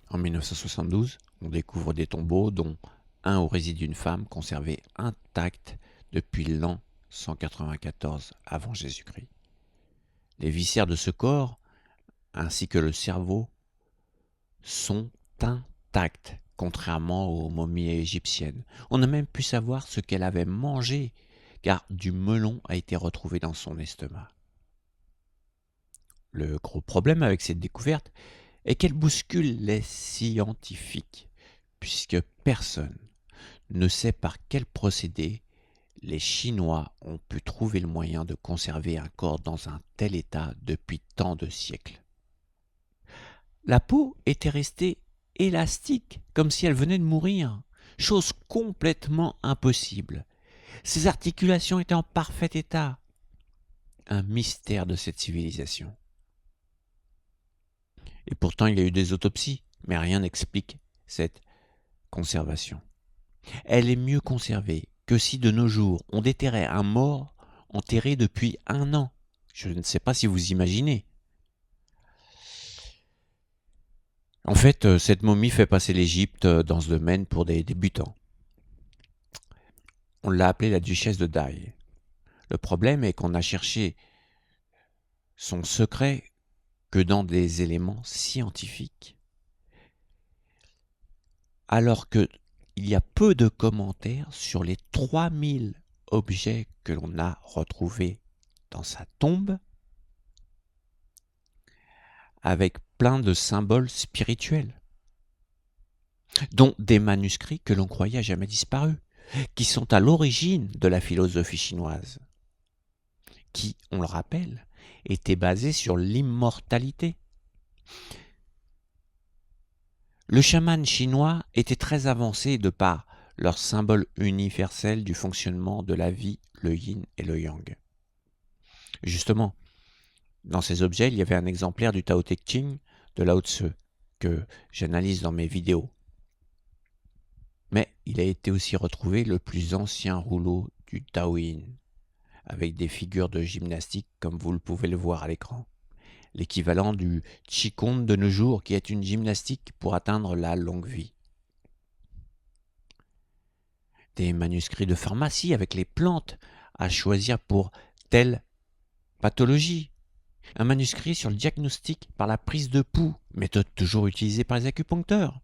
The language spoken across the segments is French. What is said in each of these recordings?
En 1972, on découvre des tombeaux dont un au résidu d'une femme conservé intact depuis l'an 194 avant Jésus-Christ. Les viscères de ce corps, ainsi que le cerveau, sont intacts, contrairement aux momies égyptiennes. On a même pu savoir ce qu'elle avait mangé, car du melon a été retrouvé dans son estomac. Le gros problème avec cette découverte est qu'elle bouscule les scientifiques, puisque personne ne sait par quel procédé les Chinois ont pu trouver le moyen de conserver un corps dans un tel état depuis tant de siècles. La peau était restée élastique, comme si elle venait de mourir, chose complètement impossible. Ses articulations étaient en parfait état. Un mystère de cette civilisation. Et pourtant, il y a eu des autopsies, mais rien n'explique cette conservation. Elle est mieux conservée que si de nos jours on déterrait un mort enterré depuis 1 an. Je ne sais pas si vous imaginez. En fait, cette momie fait passer l'Égypte dans ce domaine pour des débutants. On l'a appelée la duchesse de Dye. Le problème est qu'on a cherché son secret que dans des éléments scientifiques. Alors qu'il y a peu de commentaires sur les 3000 objets que l'on a retrouvés dans sa tombe, avec plein de symboles spirituels, dont des manuscrits que l'on croyait jamais disparus, qui sont à l'origine de la philosophie chinoise, qui, on le rappelle, était basée sur l'immortalité. Le chaman chinois était très avancé de par leur symbole universel du fonctionnement de la vie, le yin et le yang. Justement, dans ces objets, il y avait un exemplaire du Tao Te Ching de Lao Tzu que j'analyse dans mes vidéos. Mais il a été aussi retrouvé le plus ancien rouleau du Taoyin, avec des figures de gymnastique comme vous le pouvez le voir à l'écran. L'équivalent du Qigong de nos jours, qui est une gymnastique pour atteindre la longue vie. Des manuscrits de pharmacie avec les plantes à choisir pour telle pathologie. Un manuscrit sur le diagnostic par la prise de pouls, méthode toujours utilisée par les acupuncteurs.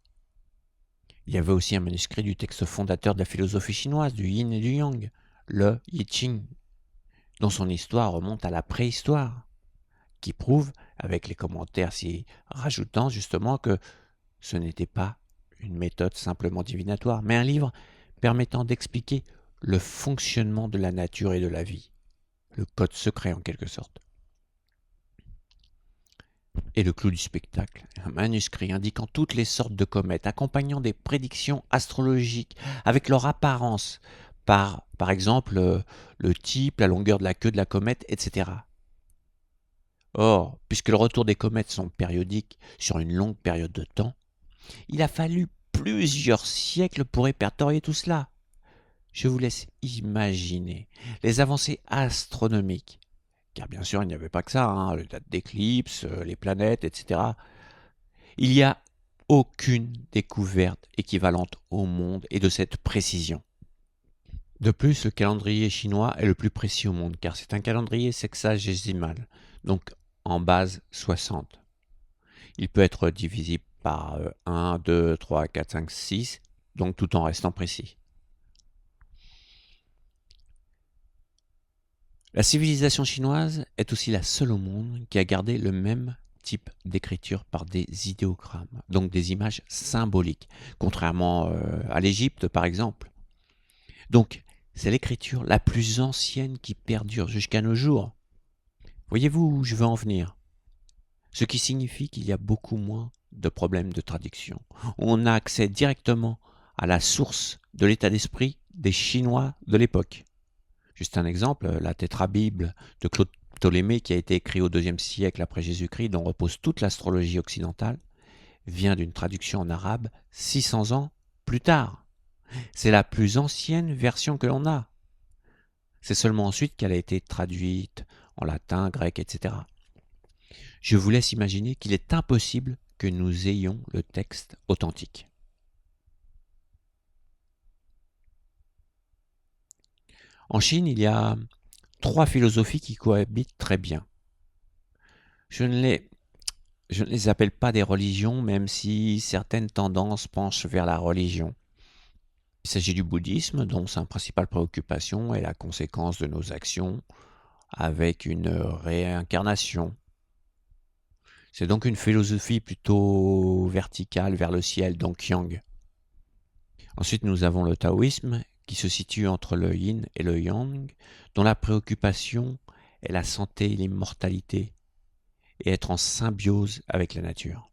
Il y avait aussi un manuscrit du texte fondateur de la philosophie chinoise, du yin et du yang, le I Ching, dont son histoire remonte à la préhistoire, qui prouve, avec les commentaires s'y rajoutant justement, que ce n'était pas une méthode simplement divinatoire, mais un livre permettant d'expliquer le fonctionnement de la nature et de la vie, le code secret en quelque sorte. Et le clou du spectacle, un manuscrit indiquant toutes les sortes de comètes, accompagnant des prédictions astrologiques avec leur apparence, par exemple le type, la longueur de la queue de la comète, etc. Or, puisque le retour des comètes sont périodiques sur une longue période de temps, il a fallu plusieurs siècles pour répertorier tout cela. Je vous laisse imaginer les avancées astronomiques, car bien sûr il n'y avait pas que ça, les dates d'éclipse, les planètes, etc. Il n'y a aucune découverte équivalente au monde et de cette précision. De plus, le calendrier chinois est le plus précis au monde, car c'est un calendrier sexagésimal, donc en base 60. Il peut être divisible par 1, 2, 3, 4, 5, 6, donc tout en restant précis. La civilisation chinoise est aussi la seule au monde qui a gardé le même type d'écriture par des idéogrammes, donc des images symboliques, contrairement à l'Égypte par exemple. Donc, c'est l'écriture la plus ancienne qui perdure jusqu'à nos jours. Voyez-vous où je veux en venir? Ce qui signifie qu'il y a beaucoup moins de problèmes de traduction. On a accès directement à la source de l'état d'esprit des Chinois de l'époque. Juste un exemple, la Tétrabible de Claude Ptolémée, qui a été écrite au IIe siècle après Jésus-Christ, dont repose toute l'astrologie occidentale, vient d'une traduction en arabe 600 ans plus tard. C'est la plus ancienne version que l'on a. C'est seulement ensuite qu'elle a été traduite en latin, grec, etc. Je vous laisse imaginer qu'il est impossible que nous ayons le texte authentique. En Chine, il y a 3 philosophies qui cohabitent très bien. Je ne les appelle pas des religions, même si certaines tendances penchent vers la religion. Il s'agit du bouddhisme, dont sa principale préoccupation est la conséquence de nos actions, avec une réincarnation. C'est donc une philosophie plutôt verticale vers le ciel, donc yang. Ensuite, nous avons le taoïsme, qui se situe entre le yin et le yang, dont la préoccupation est la santé et l'immortalité, et être en symbiose avec la nature.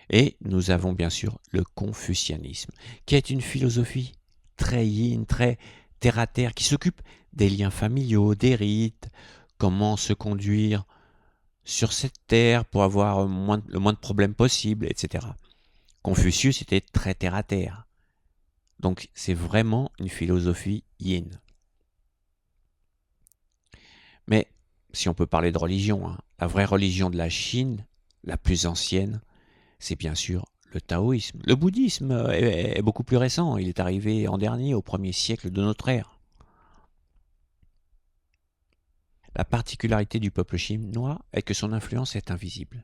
Et nous avons bien sûr le confucianisme, qui est une philosophie très yin, très terre-à-terre, qui s'occupe des liens familiaux, des rites, comment se conduire sur cette terre pour avoir le moins de problèmes possible, etc. Confucius était très terre-à-terre. Donc c'est vraiment une philosophie yin. Mais si on peut parler de religion, la vraie religion de la Chine, la plus ancienne, c'est bien sûr le taoïsme. Le bouddhisme est beaucoup plus récent, il est arrivé en dernier, au 1er siècle de notre ère. La particularité du peuple chinois est que son influence est invisible.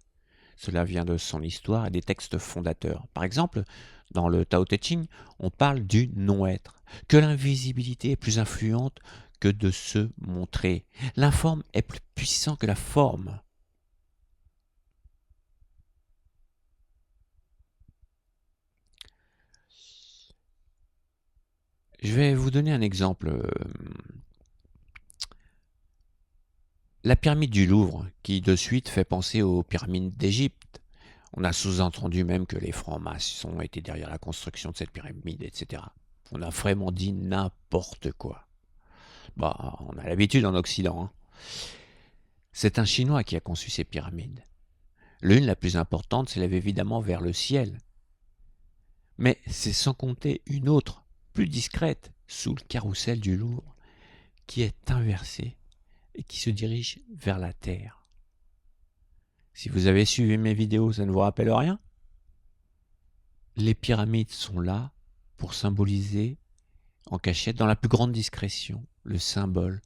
Cela vient de son histoire et des textes fondateurs. Par exemple, dans le Tao Te Ching, on parle du non-être, que l'invisibilité est plus influente que de se montrer. L'informe est plus puissant que la forme. Je vais vous donner un exemple. La pyramide du Louvre, qui de suite fait penser aux pyramides d'Égypte. On a sous-entendu même que les francs-maçons étaient derrière la construction de cette pyramide, etc. On a vraiment dit n'importe quoi. Bah, on a l'habitude en Occident. C'est un Chinois qui a conçu ces pyramides. L'une, la plus importante, s'élève évidemment vers le ciel. Mais c'est sans compter une autre, plus discrète, sous le carrousel du Louvre, qui est inversée et qui se dirige vers la terre. Si vous avez suivi mes vidéos, ça ne vous rappelle rien? Les pyramides sont là pour symboliser, en cachette, dans la plus grande discrétion, le symbole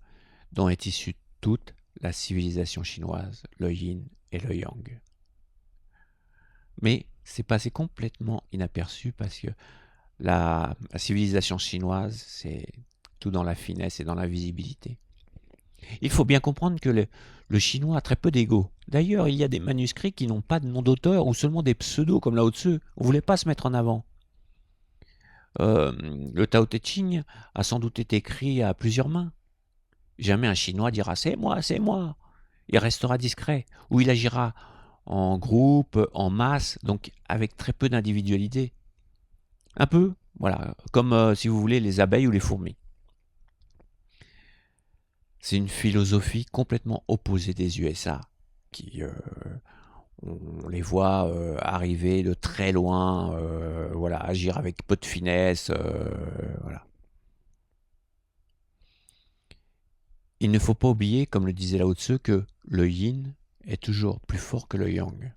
dont est issue toute la civilisation chinoise, le yin et le yang. Mais c'est passé complètement inaperçu parce que la civilisation chinoise, c'est tout dans la finesse et dans la visibilité. Il faut bien comprendre que le chinois a très peu d'ego. D'ailleurs, il y a des manuscrits qui n'ont pas de nom d'auteur ou seulement des pseudos comme Lao Tzu. On ne voulait pas se mettre en avant. Le Tao Te Ching a sans doute été écrit à plusieurs mains. Jamais un chinois dira c'est moi, c'est moi. Il restera discret ou il agira en groupe, en masse, donc avec très peu d'individualité. Un peu, voilà, comme si vous voulez les abeilles ou les fourmis. C'est une philosophie complètement opposée des USA, qui, on les voit arriver de très loin, voilà, agir avec peu de finesse, voilà. Il ne faut pas oublier, comme le disait Lao Tzu, que le yin est toujours plus fort que le yang.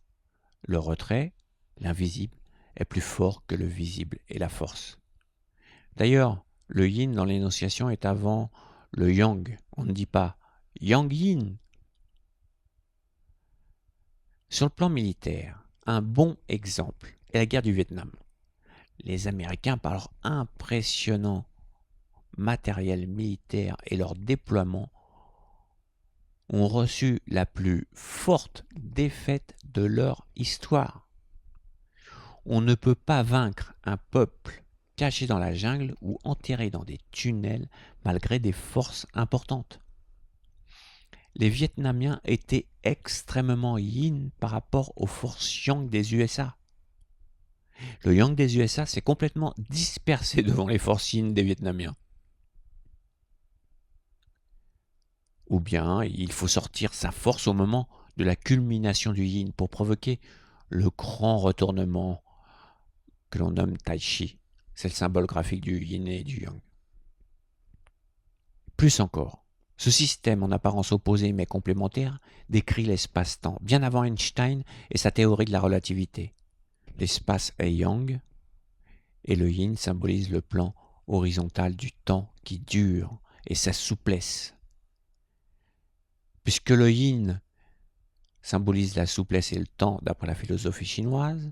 Le retrait, l'invisible, est plus fort que le visible et la force. D'ailleurs, le yin dans l'énonciation est avant le yang. On ne dit pas yang yin. Sur le plan militaire, un bon exemple est la guerre du Vietnam. Les Américains, par leur impressionnant matériel militaire et leur déploiement, ont reçu la plus forte défaite de leur histoire. On ne peut pas vaincre un peuple caché dans la jungle ou enterré dans des tunnels malgré des forces importantes. Les Vietnamiens étaient extrêmement yin par rapport aux forces yang des USA. Le yang des USA s'est complètement dispersé devant les forces yin des Vietnamiens. Ou bien il faut sortir sa force au moment de la culmination du yin pour provoquer le grand retournement que l'on nomme Tai Chi. C'est le symbole graphique du yin et du yang. Plus encore, Ce système, en apparence opposé mais complémentaire, décrit l'espace-temps, bien avant Einstein et sa théorie de la relativité. L'espace est yang, et le yin symbolise le plan horizontal du temps qui dure et sa souplesse. Puisque le yin symbolise la souplesse et le temps d'après la philosophie chinoise,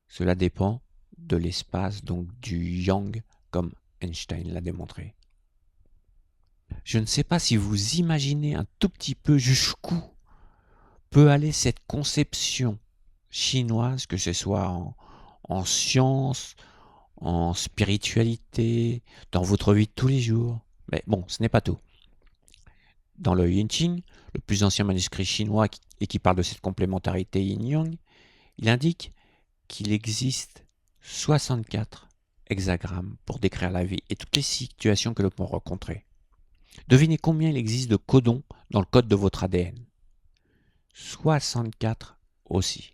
cela dépend de l'espace, donc du yang, comme Einstein l'a démontré. Je ne sais pas si vous imaginez un tout petit peu jusqu'où peut aller cette conception chinoise, que ce soit en science, en spiritualité, dans votre vie de tous les jours. Mais bon, ce n'est pas tout. Dans le I Ching, le plus ancien manuscrit chinois et qui parle de cette complémentarité yin-yang, il indique qu'il existe 64 hexagrammes pour décrire la vie et toutes les situations que l'on peut rencontrer. Devinez combien il existe de codons dans le code de votre ADN. 64 aussi.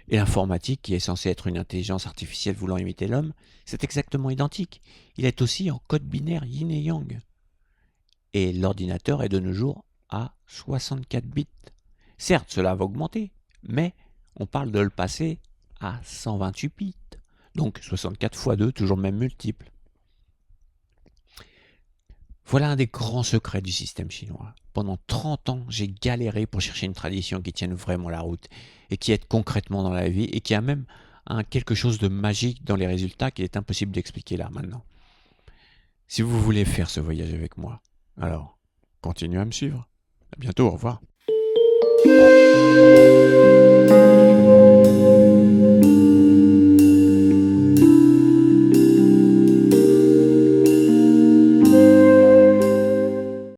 Et l'informatique, qui est censée être une intelligence artificielle voulant imiter l'homme, c'est exactement identique. Il est aussi en code binaire yin et yang. Et l'ordinateur est de nos jours à 64 bits. Certes, cela va augmenter, mais on parle de le passer à 128 bits. Donc 64 x 2, toujours le même multiple. Voilà un des grands secrets du système chinois. Pendant 30 ans, j'ai galéré pour chercher une tradition qui tienne vraiment la route et qui aide concrètement dans la vie et qui a même quelque chose de magique dans les résultats qu'il est impossible d'expliquer là maintenant. Si vous voulez faire ce voyage avec moi, alors continuez à me suivre. À bientôt, au revoir.